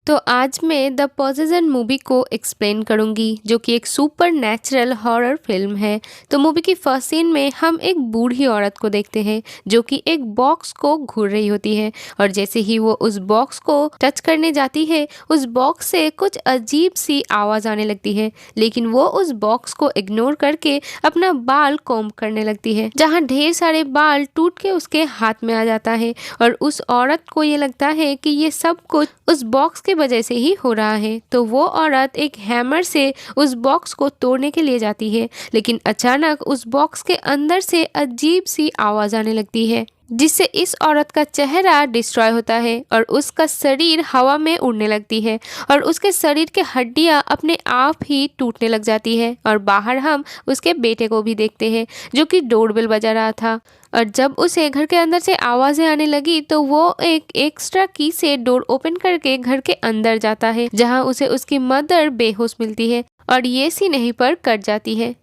तो आज मैं द पॉसेसन मूवी को एक्सप्लेन करूंगी जो कि एक सुपर नेचुरल हॉरर फिल्म है। तो मूवी की फर्स्ट सीन में हम एक बूढ़ी औरत को देखते हैं जो कि एक बॉक्स को घूर रही होती है और जैसे ही वो उस बॉक्स को टच करने जाती है उस बॉक्स से कुछ अजीब सी आवाज़ आने लगती है, लेकिन वो उस बॉक्स को इग्नोर करके अपना बाल कॉम्ब करने लगती है जहाँ ढेर सारे बाल टूट के उसके हाथ में आ जाता है और उस औरत को ये लगता है कि ये सब कुछ उस बॉक्स के वजह से ही हो रहा है। तो वो औरत एक हैमर से उस बॉक्स को तोड़ने के लिए जाती है, लेकिन अचानक उस बॉक्स के अंदर से अजीब सी आवाज आने लगती है जिससे इस औरत का चेहरा डिस्ट्रॉय होता है और उसका शरीर हवा में उड़ने लगती है और उसके शरीर के हड्डियां अपने आप ही टूटने लग जाती है। और बाहर हम उसके बेटे को भी देखते हैं जो कि डोरबेल बजा रहा था और जब उसे घर के अंदर से आवाज़ें आने लगी तो वो एक एक्स्ट्रा की से डोर ओपन करके घर के अंदर जाता है जहां उसे उसकी मदर बेहोश मिलती है और ये सीन यहीं पर कट जाती है।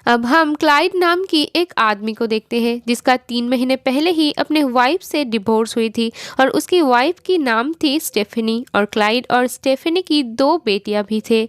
अब हम क्लाइड नाम की एक आदमी को देखते हैं जिसका 3 महीने पहले ही अपने वाइफ से डिवोर्स हुई थी और उसकी वाइफ की नाम थी स्टेफनी और क्लाइड और स्टेफनी की 2 बेटियां भी थे।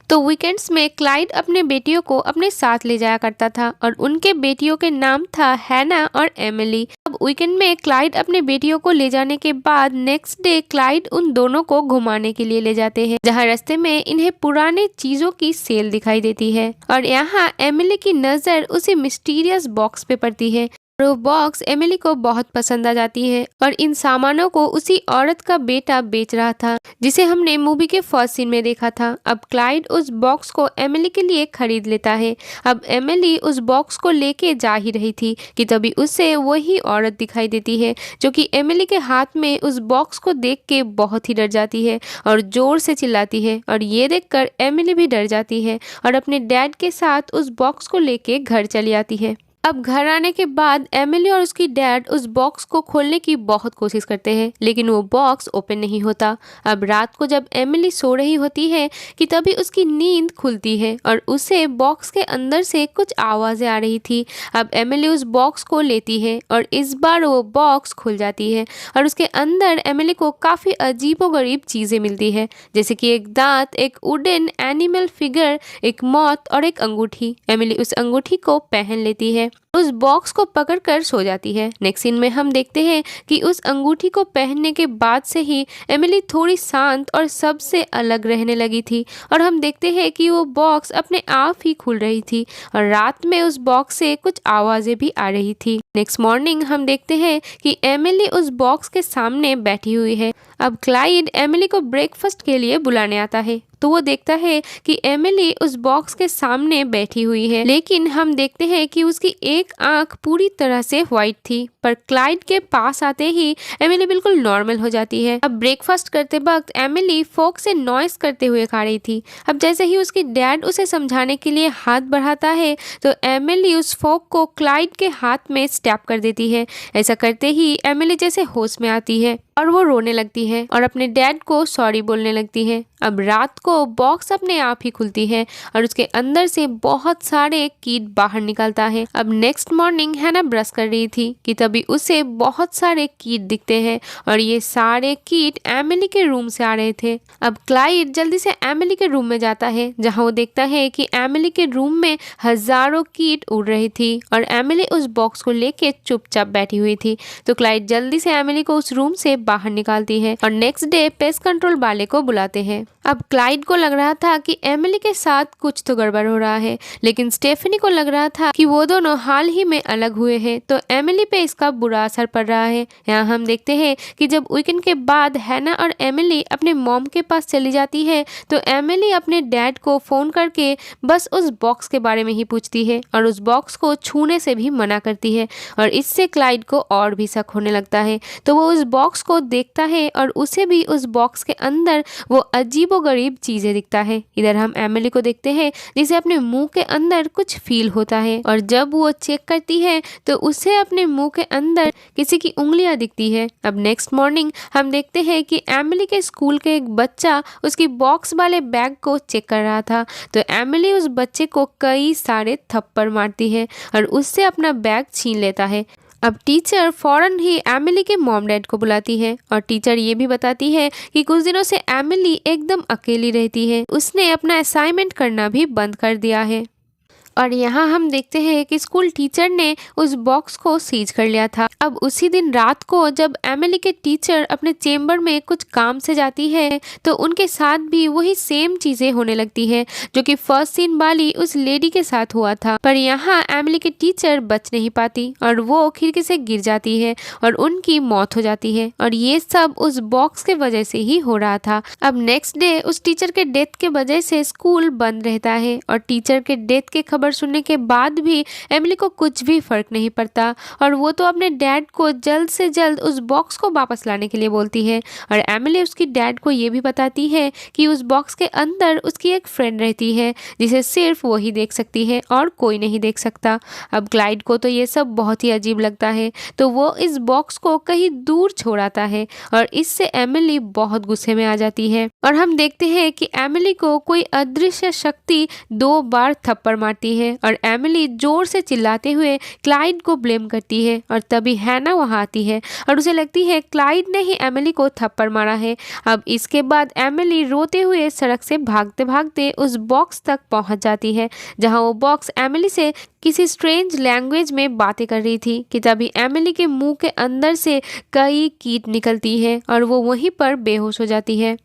तो वीकेंड्स में क्लाइड अपने बेटियों को अपने साथ ले जाया करता था और उनके बेटियों के नाम था हैना और एमिली। अब वीकेंड में क्लाइड अपने बेटियों को ले जाने के बाद नेक्स्ट डे क्लाइड उन दोनों को घुमाने के लिए ले जाते हैं जहां रास्ते में इन्हें पुराने चीजों की सेल दिखाई देती है और यहाँ एमिली की नजर उसी मिस्टीरियस बॉक्स पे पड़ती है। वो बॉक्स एमिली को बहुत पसंद आ जाती है और इन सामानों को उसी औरत का बेटा बेच रहा था जिसे हमने मूवी के फर्स्ट सीन में देखा था। अब क्लाइड उस बॉक्स को एमिली के लिए खरीद लेता है। अब एमिली उस बॉक्स को लेके जा ही रही थी कि तभी उससे वही औरत दिखाई देती है जो कि एमिली के हाथ में उस बॉक्स को देख के बहुत ही डर जाती है और जोर से चिल्लाती है और ये देखकर एमिली भी डर जाती है और अपने डैड के साथ उस बॉक्स को लेके घर चली आती है। अब घर आने के बाद एमिली और उसकी डैड उस बॉक्स को खोलने की बहुत कोशिश करते हैं लेकिन वो बॉक्स ओपन नहीं होता। अब रात को जब एमिली सो रही होती है कि तभी उसकी नींद खुलती है और उसे बॉक्स के अंदर से कुछ आवाज़ें आ रही थी। अब एमिली उस बॉक्स को लेती है और इस बार वो बॉक्स खुल जाती है और उसके अंदर एमिली को काफ़ी अजीबोगरीब चीज़ें मिलती है जैसे कि एक दांत, एक वुडन एनिमल फिगर, एक मौत और एक अंगूठी। एमिली उस अंगूठी को पहन लेती है, उस बॉक्स को पकड़कर सो जाती है। नेक्स्ट सीन में हम देखते हैं कि उस अंगूठी को पहनने के बाद से ही एमिली थोड़ी शांत और सबसे अलग रहने लगी थी और हम देखते हैं कि वो बॉक्स अपने आप ही खुल रही थी और रात में उस बॉक्स से कुछ आवाज़ें भी आ रही थी। नेक्स्ट मॉर्निंग हम देखते हैं कि एमिली उस बॉक्स के सामने बैठी हुई है। अब क्लाइड एमिली को ब्रेकफास्ट के लिए बुलाने आता है तो वो देखता है कि एमिली उस बॉक्स के सामने बैठी हुई है, लेकिन हम देखते हैं कि उसकी एक आंख पूरी तरह से व्हाइट थी पर क्लाइड के पास आते ही एमिली बिल्कुल नॉर्मल हो जाती है। अब ब्रेकफास्ट करते वक्त एमिली फोक से नॉइस करते हुए खा रही थी। अब जैसे ही उसकी डैड उसे समझाने के लिए हाथ बढ़ाता है तो एमिली उस फोक को क्लाइड के हाथ में स्टैप कर देती है। ऐसा करते ही एमिली जैसे होश में आती है और वो रोने लगती है और अपने डैड को सॉरी बोलने लगती है। अब रात को बॉक्स अपने आप ही खुलती है और उसके अंदर से बहुत सारे कीट बाहर निकलता है। अब नेक्स्ट मॉर्निंग हैना ब्रश कर रही थी कि तभी उसे बहुत सारे कीट दिखते हैं और ये सारे कीट एमिली के रूम से आ रहे थे। अब क्लाइड जल्दी से एमिली के रूम में जाता है जहां वो देखता है कि एमिली के रूम में हजारों कीट उड़ रही थी और एमिली उस बॉक्स को लेके चुपचाप बैठी हुई थी। तो क्लाइड जल्दी से एमिली को उस रूम से बाहर निकालती है और नेक्स्ट डे पेस्ट कंट्रोल वाले को बुलाते हैं। अब क्लाइड को लग रहा था कि एमिली के साथ कुछ तो गड़बड़ हो रहा है, लेकिन स्टेफनी को लग रहा था कि वो दोनों हाल ही में अलग हुए हैं तो एमिली पे इसका बुरा असर पड़ रहा है। यहाँ हम देखते हैं कि जब वीकेंड के बाद हैना और एमिली अपने मॉम के पास चली जाती है तो एमिली अपने डैड को फोन करके बस उस बॉक्स के बारे में ही पूछती है और उस बॉक्स को छूने से भी मना करती है और इससे क्लाइड को और भी शक होने लगता है। तो वो उस बॉक्स को देखता है और उसे भी उस बॉक्स के अंदर वो अजीबोगरीब चीजें दिखता है। इधर हम एमिली को देखते हैं जिसे अपने मुंह के अंदर कुछ फील होता है और जब वो चेक करती है तो उसे अपने मुंह के अंदर किसी की उंगलियां दिखती है। अब नेक्स्ट मॉर्निंग हम देखते हैं कि एमिली के स्कूल के एक बच्चा उसकी बॉक्स वाले बैग को चेक कर रहा था तो एमिली उस बच्चे को कई सारे थप्पड़ मारती है और उससे अपना बैग छीन लेता है। अब टीचर फौरन ही एमिली के मॉम डैड को बुलाती है और टीचर ये भी बताती है कि कुछ दिनों से एमिली एकदम अकेली रहती है, उसने अपना असाइनमेंट करना भी बंद कर दिया है। और यहाँ हम देखते हैं कि स्कूल टीचर ने उस बॉक्स को सीज कर लिया था। अब उसी दिन रात को जब एमिली के टीचर अपने चेम्बर में कुछ काम से जाती है तो उनके साथ भी वही सेम चीजें होने लगती है जो कि फर्स्ट सीन वाली उस लेडी के साथ हुआ था। पर यहाँ एमिली के टीचर बच नहीं पाती और वो खिड़की से गिर जाती है और उनकी मौत हो जाती है और ये सब उस बॉक्स के वजह से ही हो रहा था। अब नेक्स्ट डे उस टीचर के डेथ के वजह से स्कूल बंद रहता है और टीचर के डेथ के खबर सुनने के बाद भी एमिली को कुछ भी फर्क नहीं पड़ता और वो तो अपने डैड को जल्द से जल्द उस बॉक्स को वापस लाने के लिए बोलती है। और एमिली उसकी डैड को ये भी बताती है कि उस बॉक्स के अंदर उसकी एक फ्रेंड रहती है जिसे सिर्फ वो ही देख सकती है और कोई नहीं देख सकता। अब क्लाइड को तो ये सब बहुत ही अजीब लगता है तो वो इस बॉक्स को कहीं दूर छोड़ाता है और इससे एमिली बहुत गुस्से में आ जाती है और हम देखते हैं कि एमिली को कोई अदृश्य शक्ति 2 बार थप्पड़ मारती है और एमिली जोर से चिल्लाते हुए क्लाइड को ब्लेम करती है और तभी हैना वहां आती है और उसे लगती है क्लाइड ने ही एमिली को थप्पड़ मारा है। अब इसके बाद एमिली रोते हुए सड़क से भागते भागते उस बॉक्स तक पहुंच जाती है जहां वो बॉक्स एमिली से किसी स्ट्रेंज लैंग्वेज में बातें कर रही थी कि तभी एमिली के मुंह के अंदर से कई कीट निकलती है और वो वहीं पर बेहोश हो जाती है।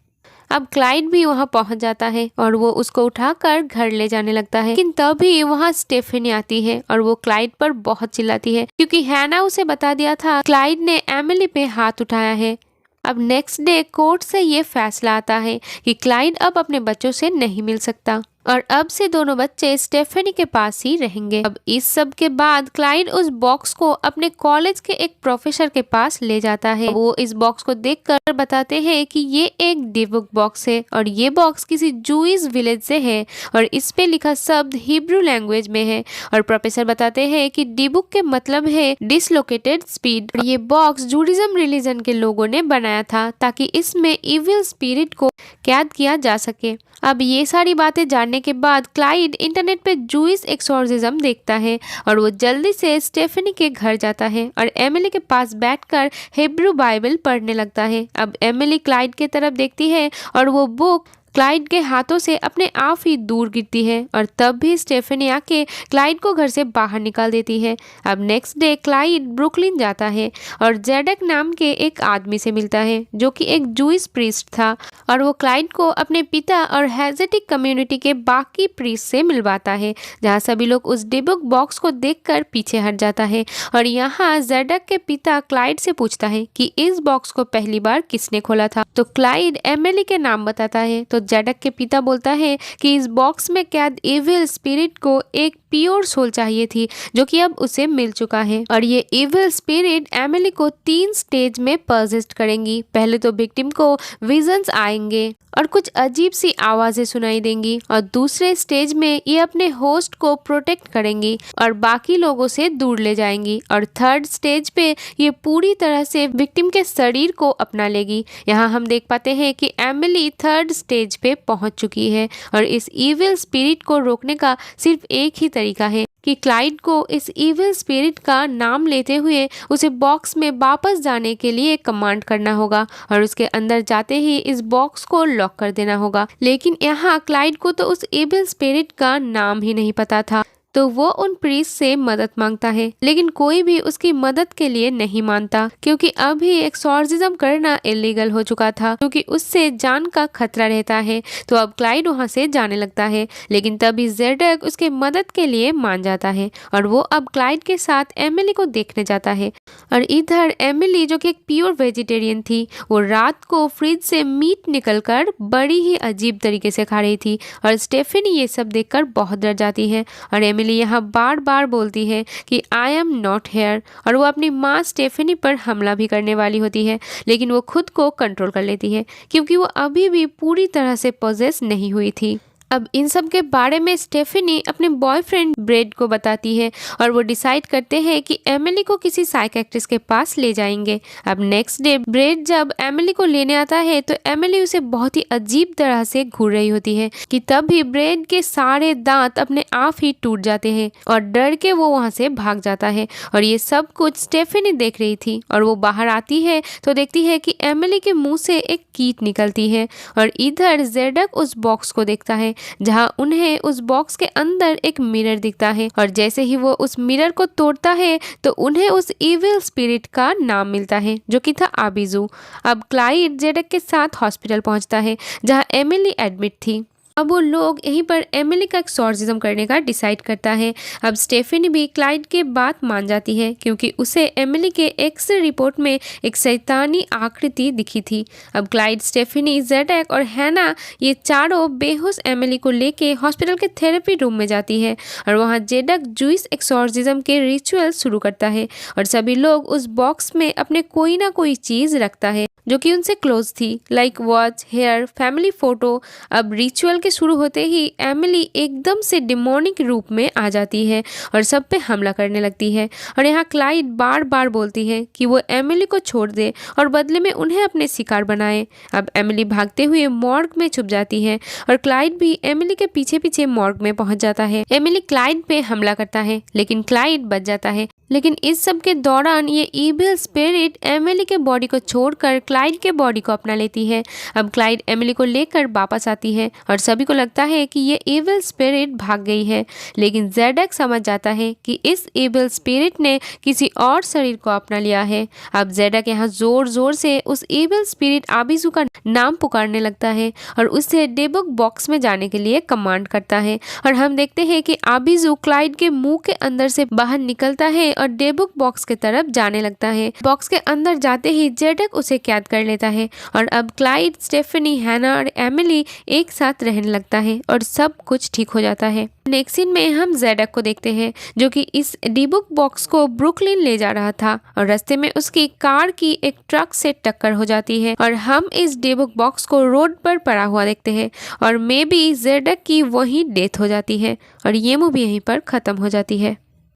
अब क्लाइड भी वहां पहुंच जाता है और वो उसको उठाकर घर ले जाने लगता है, लेकिन तभी वहां स्टेफनी आती है और वो क्लाइड पर बहुत चिल्लाती है क्योंकि हैना उसे बता दिया था क्लाइड ने एमिली पे हाथ उठाया है। अब नेक्स्ट डे कोर्ट से ये फैसला आता है कि क्लाइड अब अपने बच्चों से नहीं मिल सकता और अब से दोनों बच्चे स्टेफनी के पास ही रहेंगे। अब इस सब के बाद क्लाइड उस बॉक्स को अपने कॉलेज के एक प्रोफेसर के पास ले जाता है। वो इस बॉक्स को देखकर बताते हैं कि ये एक डिबुक बॉक्स है और ये बॉक्स किसी जूइश विलेज से है और इस पे लिखा शब्द हिब्रू लैंग्वेज में है और प्रोफेसर बताते हैं कि डिबुक के मतलब है डिसलोकेटेड स्पीड। ये बॉक्स जूडिज्म रिलीजन के लोगों ने बनाया था ताकि इसमें इविल स्पिरिट को कैद किया जा सके। अब ये सारी बातें जानने के बाद क्लाइड इंटरनेट पे जूइश एक्सोर्सिज्म देखता है और वो जल्दी से स्टेफनी के घर जाता है और एमिली के पास बैठकर हिब्रू बाइबल पढ़ने लगता है। अब एमिली क्लाइड के तरफ देखती है और वो बुक क्लाइड के हाथों से अपने आप ही दूर गिरती है और तब भी स्टेफनी आके क्लाइड को घर से बाहर निकाल देती है। अब नेक्स्ट डे क्लाइड ब्रुकलिन जाता है और जेडक नाम के एक आदमी से मिलता है जो कि एक जूइश प्रीस्ट था और वो क्लाइड को अपने पिता और हेजेटिक कम्युनिटी के बाकी प्रीस्ट से मिलवाता है जहाँ सभी लोग उस डिबुक बॉक्स को देखकर पीछे हट जाता है। और यहाँ जेडक के पिता क्लाइड से पूछता है कि इस बॉक्स को पहली बार किसने खोला था तो क्लाइड एमिली के नाम बताता है तो जेडक के पिता बोलता है कि इस बॉक्स में कैद इविल स्पिरिट को एक प्योर सोल चाहिए थी जो कि अब उसे मिल चुका है और ये इविल स्पिरिट एमिली को 3 स्टेज में परसिस्ट करेंगी। पहले तो विक्टिम को विजन्स आएंगे और कुछ अजीब सी आवाजें सुनाई देंगी और दूसरे स्टेज में ये अपने होस्ट को प्रोटेक्ट करेंगी और बाकी लोगों से दूर ले जाएंगी और थर्ड स्टेज पे ये पूरी तरह से विक्टिम के शरीर को अपना लेगी। यहाँ हम देख पाते हैं कि एमिली थर्ड स्टेज पे पहुंच चुकी है और इस इविल स्पिरिट को रोकने का सिर्फ एक ही तरीका है कि क्लाइड को इस इविल स्पिरिट का नाम लेते हुए उसे बॉक्स में वापस जाने के लिए कमांड करना होगा और उसके अंदर जाते ही इस बॉक्स को लॉक कर देना होगा। लेकिन यहाँ क्लाइड को तो उस इविल स्पिरिट का नाम ही नहीं पता था तो वो उन प्रीस्ट से मदद मांगता है लेकिन कोई भी उसकी मदद के लिए नहीं मानता क्योंकि अभी एक्सोर्सिज्म करना इलीगल हो चुका था क्योंकि उससे जान का खतरा रहता है। तो अब क्लाइड वहां से जाने लगता है लेकिन तभी जेडक उसके मदद के लिए मान जाता है और वो अब क्लाइड के साथ एमिली को देखने जाता है। और इधर एमिली जो कि एक प्योर वेजिटेरियन थी वो रात को फ्रिज से मीट निकलकर बड़ी ही अजीब तरीके से खा रही थी और स्टेफनी ये सब देखकर बहुत डर जाती है और एमिली यहाँ बार बार बोलती है कि आई एम नॉट हेयर और वो अपनी माँ स्टेफनी पर हमला भी करने वाली होती है लेकिन वो खुद को कंट्रोल कर लेती है क्योंकि वो अभी भी पूरी तरह से पोजेस नहीं हुई थी। अब इन सब के बारे में स्टेफनी अपने बॉयफ्रेंड ब्रेड को बताती है और वो डिसाइड करते हैं कि एमिली को किसी साइकियाट्रिस्ट के पास ले जाएंगे। अब नेक्स्ट डे ब्रेड जब एमिली को लेने आता है तो एमिली उसे बहुत ही अजीब तरह से घूर रही होती है कि तब भी ब्रेड के सारे दांत अपने आप ही टूट जाते हैं और डर के वो वहां से भाग जाता है। और ये सब कुछ स्टेफनी देख रही थी और वो बाहर आती है तो देखती है कि एमिली के मुंह से एक कीट निकलती है और इधर जेडक उस बॉक्स को देखता है जहां उन्हें उस बॉक्स के अंदर एक मिरर दिखता है और जैसे ही वो उस मिरर को तोड़ता है तो उन्हें उस इविल स्पिरिट का नाम मिलता है जो कि था आबिजू। अब क्लाइड जेडक के साथ हॉस्पिटल पहुंचता है जहां एमिली एडमिट थी। अब वो लोग यहीं पर एमिली का एक्सॉर्सिज्म करने का डिसाइड करता है। अब स्टेफनी भी क्लाइड के बात मान जाती है क्योंकि उसे एमिली के एक्सरे रिपोर्ट में एक शैतानी आकृति दिखी थी। अब क्लाइड, स्टेफनी, जेडक और हैना ये चारों बेहोश एमिली को लेके हॉस्पिटल के थेरेपी रूम में जाती है और वहाँ जेडक जूइस एक्सॉर्सिज्म के रिचुअल शुरू करता है और सभी लोग उस बॉक्स में अपने कोई ना कोई चीज रखता है जो कि उनसे क्लोज थी, like watch, hair, family photo. अब रिचुअल के शुरू होते ही एमिली एकदम से डिमोनिक रूप में आ जाती है और सब पे हमला करने लगती है और यहाँ क्लाइड बार बार बोलती है कि वो एमिली को छोड़ दे और बदले में उन्हें अपने शिकार बनाए। अब एमिली भागते हुए मॉर्ग में छुप जाती है और क्लाइड भी एमिली के पीछे पीछे मॉर्ग में पहुंच जाता है। एमिली क्लाइड पे हमला करता है लेकिन क्लाइड बच जाता है। लेकिन इस सब के दौरान ये इविल स्पिरिट एमिली के बॉडी को छोड़कर क्लाइड के बॉडी को अपना लेती है। अब क्लाइड एमिली को लेकर वापस आती है और सभी को लगता है कि ये इविल स्पिरिट भाग गई है, लेकिन जेडक समझ जाता है कि इस इविल स्पिरिट ने किसी और शरीर को अपना लिया है। अब जेडक यहाँ जोर जोर से उस इविल स्पिरिट आबिजू का नाम पुकारने लगता है और उससे डेबुक बॉक्स में जाने के लिए कमांड करता है और हम देखते हैं कि आबिजू क्लाइड के मुंह के अंदर से बाहर निकलता है और डेबुक बॉक्स की तरफ जाने लगता है। बॉक्स के अंदर जाते ही जेडक उसे कैद कर लेता है और अब क्लाइड, स्टेफनी, हैना और एमिली एक साथ रहने लगता है और सब कुछ ठीक हो जाता है। नेक्स्ट सीन में हम जेडक को देखते हैं जो कि इस डेबुक बॉक्स को ब्रुकलिन ले जा रहा था और रास्ते में उसकी कार की एक ट्रक से टक्कर हो जाती है और हम इस डेबुक बॉक्स को रोड पर पड़ा हुआ देखते हैं और मे बी जेडक की वही डेथ हो जाती है और ये मूवी यहीं पर खत्म हो जाती है।